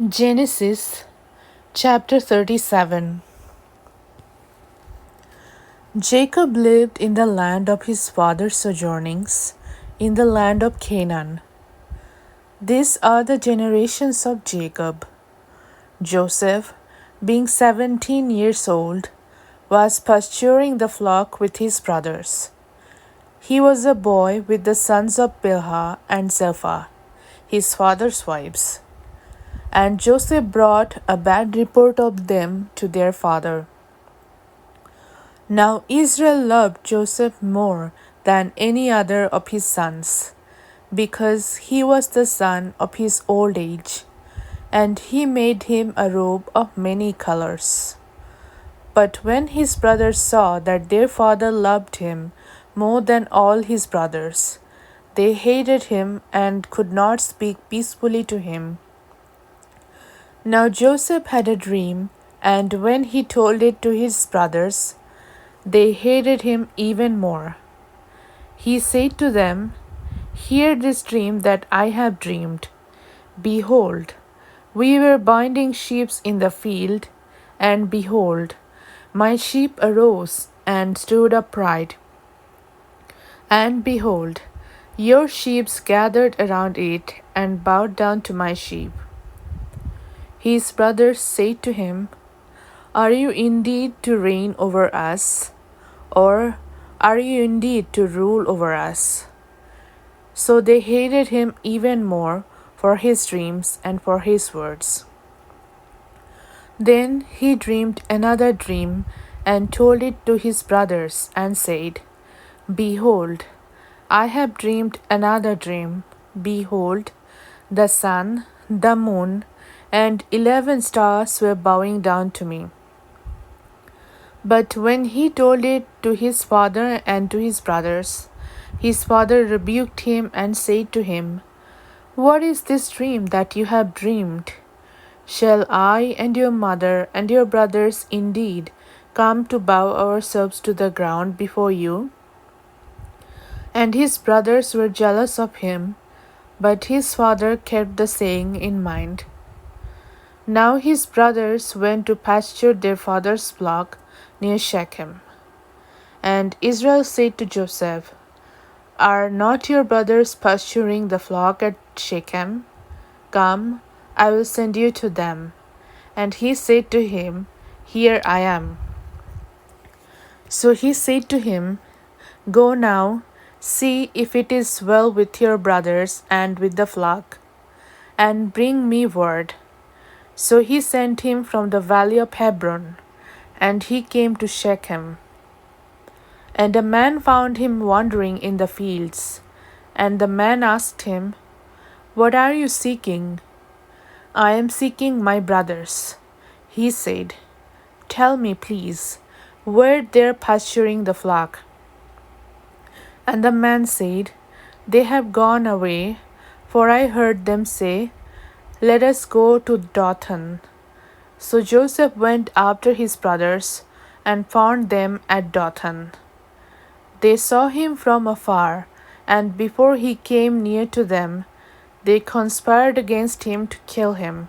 Genesis chapter 37. Jacob lived in the land of his father's sojournings, in the land of Canaan. These are the generations of Jacob. Joseph, being 17 years old, was pasturing the flock with his brothers. He was a boy with the sons of Bilhah and Zilpah, his father's wives. And Joseph brought a bad report of them to their father. Now Israel loved Joseph more than any other of his sons, because he was the son of his old age, and he made him a robe of many colors. But when his brothers saw that their father loved him more than all his brothers, they hated him and could not speak peacefully to him. Now Joseph had a dream, and when he told it to his brothers, they hated him even more. He said to them, "Hear this dream that I have dreamed. Behold, we were binding sheep in the field, and behold, my sheep arose and stood upright. And behold, your sheep gathered around it and bowed down to my sheep." His brothers said to him, "Are you indeed to reign over us? Or are you indeed to rule over us?" So they hated him even more for his dreams and for his words. Then he dreamed another dream and told it to his brothers and said, "Behold, I have dreamed another dream. Behold, the sun, the moon, and 11 stars were bowing down to me." But when he told it to his father and to his brothers, his father rebuked him and said to him, "What is this dream that you have dreamed? Shall I and your mother and your brothers indeed come to bow ourselves to the ground before you?" And his brothers were jealous of him, but his father kept the saying in mind. Now his brothers went to pasture their father's flock near Shechem. And Israel said to Joseph, "Are not your brothers pasturing the flock at Shechem? Come, I will send you to them." And he said to him, "Here I am." So he said to him, "Go now, see if it is well with your brothers and with the flock, and bring me word." So he sent him from the valley of Hebron, and he came to Shechem. And a man found him wandering in the fields, and the man asked him, "What are you seeking?" "I am seeking my brothers." He said, "Tell me, please, where they're pasturing the flock." And the man said, "They have gone away, for I heard them say, 'Let us go to Dothan.'" So Joseph went after his brothers and found them at Dothan. They saw him from afar, and before he came near to them, they conspired against him to kill him.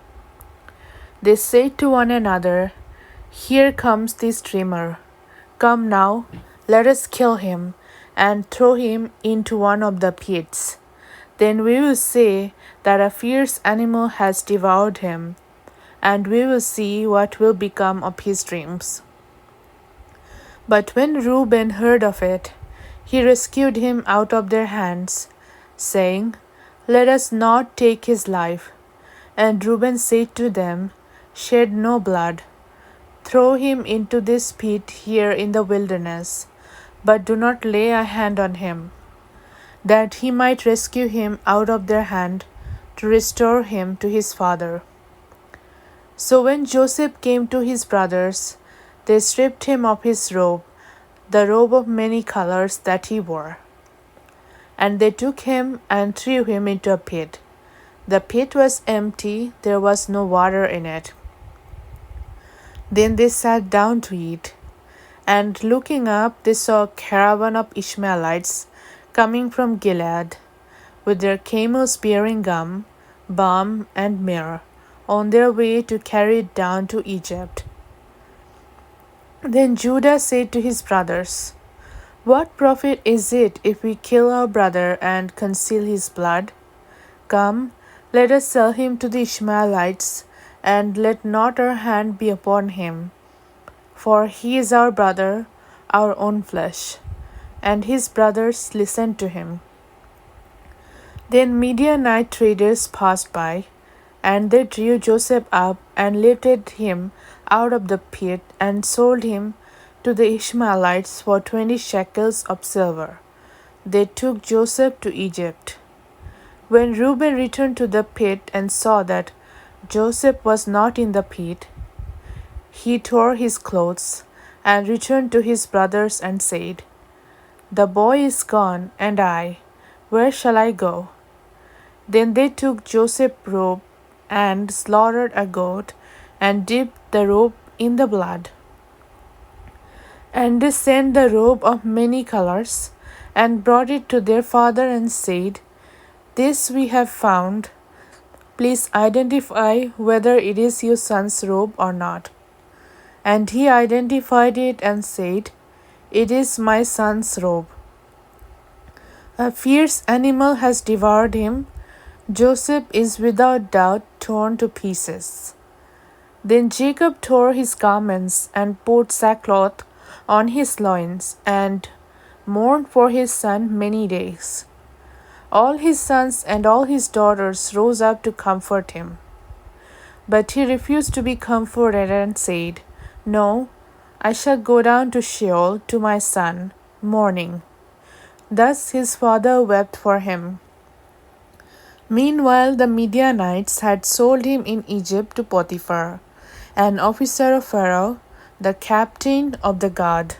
They said to one another, "Here comes this dreamer. Come now, let us kill him and throw him into one of the pits. Then we will say that a fierce animal has devoured him, and we will see what will become of his dreams." But when Reuben heard of it, he rescued him out of their hands, saying, "Let us not take his life." And Reuben said to them, "Shed no blood. Throw him into this pit here in the wilderness, but do not lay a hand on him, that he might rescue him out of their hand to restore him to his father." So when Joseph came to his brothers, they stripped him of his robe, the robe of many colors that he wore. And they took him and threw him into a pit. The pit was empty, there was no water in it. Then they sat down to eat. And looking up, they saw a caravan of Ishmaelites coming from Gilead, with their camels bearing gum, balm, and myrrh, on their way to carry it down to Egypt. Then Judah said to his brothers, "What profit is it if we kill our brother and conceal his blood? Come, let us sell him to the Ishmaelites, and let not our hand be upon him. For he is our brother, our own flesh." And his brothers listened to him. Then Midianite traders passed by, and they drew Joseph up and lifted him out of the pit and sold him to the Ishmaelites for 20 shekels of silver. They took Joseph to Egypt. When Reuben returned to the pit and saw that Joseph was not in the pit, he tore his clothes and returned to his brothers and said, "The boy is gone, and I, where shall I go?" Then they took Joseph's robe and slaughtered a goat and dipped the robe in the blood. And they sent the robe of many colors and brought it to their father and said, "This we have found. Please identify whether it is your son's robe or not." And he identified it and said, "It is my son's robe. A fierce animal has devoured him. Joseph is without doubt torn to pieces." Then Jacob tore his garments and put sackcloth on his loins and mourned for his son many days. All his sons and all his daughters rose up to comfort him. But he refused to be comforted and said, "No, I shall go down to Sheol to my son, mourning." Thus his father wept for him. Meanwhile, the Midianites had sold him in Egypt to Potiphar, an officer of Pharaoh, the captain of the guard.